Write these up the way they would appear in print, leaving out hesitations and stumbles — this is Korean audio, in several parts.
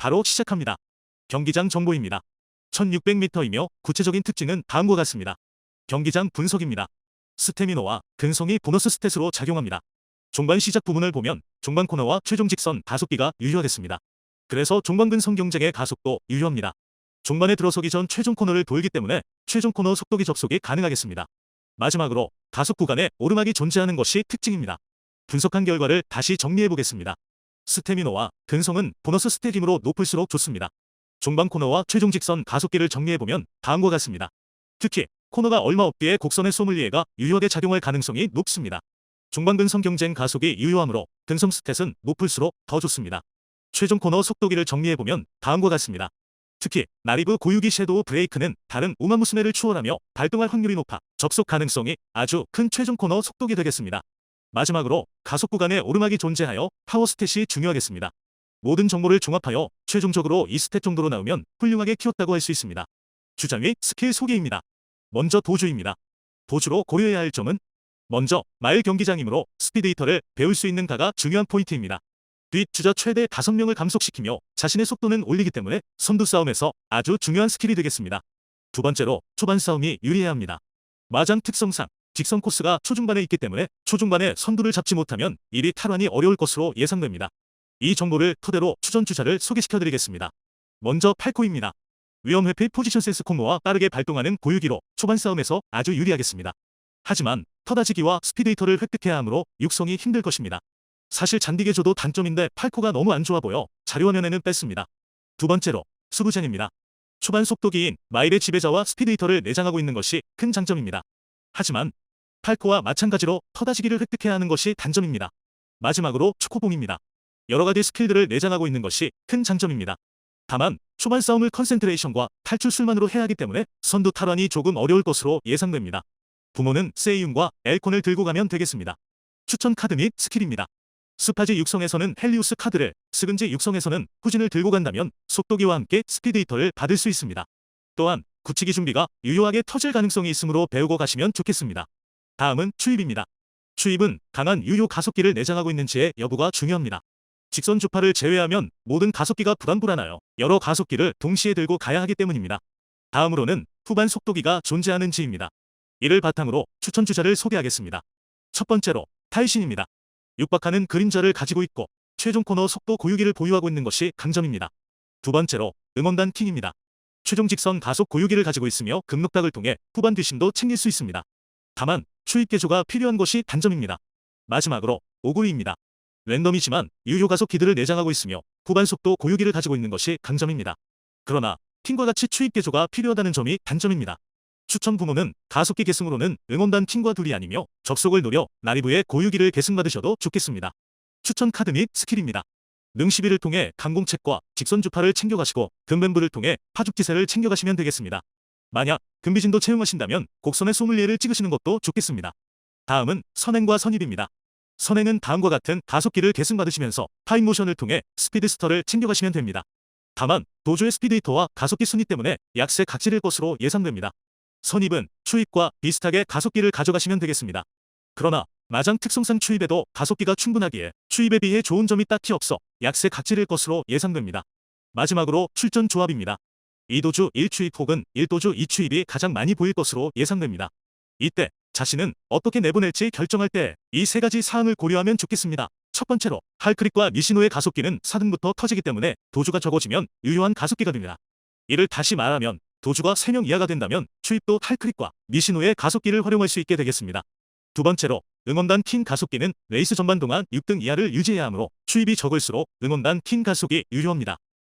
바로 시작합니다. 경기장 정보입니다. 1600m이며 구체적인 특징은 다음과 같습니다. 경기장 분석입니다. 스태미너와 근성이 보너스 스탯으로 작용합니다. 종반 시작 부분을 보면 종반 코너와 최종 직선 가속기가 유효화됐습니다. 그래서 종반 근성 경쟁의 가속도 유효합니다. 종반에 들어서기 전 최종 코너를 돌기 때문에 최종 코너 속도기 접속이 가능하겠습니다. 마지막으로 가속 구간에 오르막이 존재하는 것이 특징입니다. 분석한 결과를 다시 정리해 보겠습니다. 스태미너와 근성은 보너스 스탯 힘으로 높을수록 좋습니다. 종반 코너와 최종 직선 가속기를 정리해보면 다음과 같습니다. 특히 코너가 얼마 없기에 곡선의 소믈리에가 유효하게 작용할 가능성이 높습니다. 종반 근성 경쟁 가속이 유효하므로 근성 스탯은 높을수록 더 좋습니다. 최종 코너 속도기를 정리해보면 다음과 같습니다. 특히 나리브 고유기 섀도우 브레이크는 다른 우마무스메를 추월하며 발동할 확률이 높아 접속 가능성이 아주 큰 최종 코너 속도기 되겠습니다. 마지막으로 가속 구간에 오르막이 존재하여 파워 스탯이 중요하겠습니다. 모든 정보를 종합하여 최종적으로 2스탯 정도로 나오면 훌륭하게 키웠다고 할 수 있습니다. 주장 및 스킬 소개입니다. 먼저 도주입니다. 도주로 고려해야 할 점은 먼저 마일 경기장이므로 스피드히터를 배울 수 있는가가 중요한 포인트입니다. 뒷주자 최대 5명을 감속시키며 자신의 속도는 올리기 때문에 선두 싸움에서 아주 중요한 스킬이 되겠습니다. 두 번째로 초반 싸움이 유리해야 합니다. 마장 특성상 직선 코스가 초중반에 있기 때문에 초중반에 선두를 잡지 못하면 1위 탈환이 어려울 것으로 예상됩니다. 이 정보를 토대로 추천 주자를 소개시켜드리겠습니다. 먼저 8코입니다. 위험 회피 포지션 센스 콤보와 빠르게 발동하는 고유기로 초반 싸움에서 아주 유리하겠습니다. 하지만 터다지기와 스피드히터를 획득해야 하므로 육성이 힘들 것입니다. 사실 잔디개조도 단점인데 8코가 너무 안 좋아 보여 자료화면에는 뺐습니다. 두 번째로 수부젠입니다. 초반 속도기인 마일의 지배자와 스피드히터를 내장하고 있는 것이 큰 장점입니다. 하지만 8코와 마찬가지로 터다지기를 획득해야 하는 것이 단점입니다. 마지막으로 초코봉입니다. 여러가지 스킬들을 내장하고 있는 것이 큰 장점입니다. 다만 초반 싸움을 컨센트레이션과 탈출술만으로 해야 하기 때문에 선두 탈환이 조금 어려울 것으로 예상됩니다. 부모는 세이움과 엘콘을 들고 가면 되겠습니다. 추천 카드 및 스킬입니다. 스파지 육성에서는 헬리우스 카드를, 스근지 육성에서는 후진을 들고 간다면 속도기와 함께 스피드히터를 받을 수 있습니다. 또한 굳히기 준비가 유효하게 터질 가능성이 있으므로 배우고 가시면 좋겠습니다. 다음은 추입입니다. 추입은 강한 유효 가속기를 내장하고 있는지의 여부가 중요합니다. 직선 주파를 제외하면 모든 가속기가 불안불안하여 여러 가속기를 동시에 들고 가야 하기 때문입니다. 다음으로는 후반 속도기가 존재하는지입니다. 이를 바탕으로 추천 주자를 소개하겠습니다. 첫 번째로 타이신입니다. 육박하는 그림자를 가지고 있고 최종 코너 속도 고유기를 보유하고 있는 것이 강점입니다. 두 번째로 응원단 킹입니다. 최종 직선 가속 고유기를 가지고 있으며 급록닥을 통해 후반 뒷심도 챙길 수 있습니다. 다만 추입 개조가 필요한 것이 단점입니다. 마지막으로 오구리입니다. 랜덤이지만 유효 가속기들을 내장하고 있으며 후반 속도 고유기를 가지고 있는 것이 강점입니다. 그러나 킹과 같이 추입 개조가 필요하다는 점이 단점입니다. 추천 부모는 가속기 계승으로는 응원단 킹과 둘이 아니며 접속을 노려 나리브의 고유기를 계승받으셔도 좋겠습니다. 추천 카드 및 스킬입니다. 능시비를 통해 강공책과 직선 주파를 챙겨가시고 금뱀부를 통해 파죽지세를 챙겨가시면 되겠습니다. 만약 금비진도 채용하신다면 곡선의 소믈리에를 찍으시는 것도 좋겠습니다. 다음은 선행과 선입입니다. 선행은 다음과 같은 가속기를 계승받으시면서 타임모션을 통해 스피드스터를 챙겨가시면 됩니다. 다만 도주의 스피드히터와 가속기 순위 때문에 약세 각질일 것으로 예상됩니다. 선입은 추입과 비슷하게 가속기를 가져가시면 되겠습니다. 그러나 마장 특성상 추입에도 가속기가 충분하기에 추입에 비해 좋은 점이 딱히 없어 약세 각질일 것으로 예상됩니다. 마지막으로 출전 조합입니다. 2도주 1추입 혹은 1도주 2추입이 가장 많이 보일 것으로 예상됩니다. 이때 자신은 어떻게 내보낼지 결정할 때 이 세 가지 사항을 고려하면 좋겠습니다. 첫 번째로 할크릭과 미시노의 가속기는 4등부터 터지기 때문에 도주가 적어지면 유효한 가속기가 됩니다. 이를 다시 말하면 도주가 3명 이하가 된다면 추입도 할크릭과 미시노의 가속기를 활용할 수 있게 되겠습니다. 두 번째로 응원단 킹 가속기는 레이스 전반 동안 6등 이하를 유지해야 하므로 추입이 적을수록 응원단 킹 가속이 유효합니다.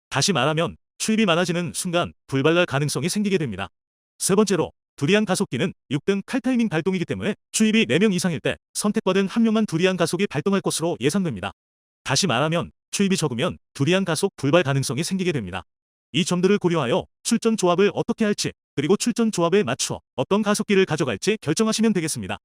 다시 말하면 추입이 많아지는 순간 불발날 가능성이 생기게 됩니다. 세 번째로 두리안 가속기는 6등 칼타이밍 발동이기 때문에 추입이 4명 이상일 때 선택받은 한 명만 두리안 가속이 발동할 것으로 예상됩니다. 다시 말하면 추입이 적으면 두리안 가속 불발 가능성이 생기게 됩니다. 이 점들을 고려하여 출전 조합을 어떻게 할지 그리고 출전 조합에 맞추어 어떤 가속기를 가져갈지 결정하시면 되겠습니다.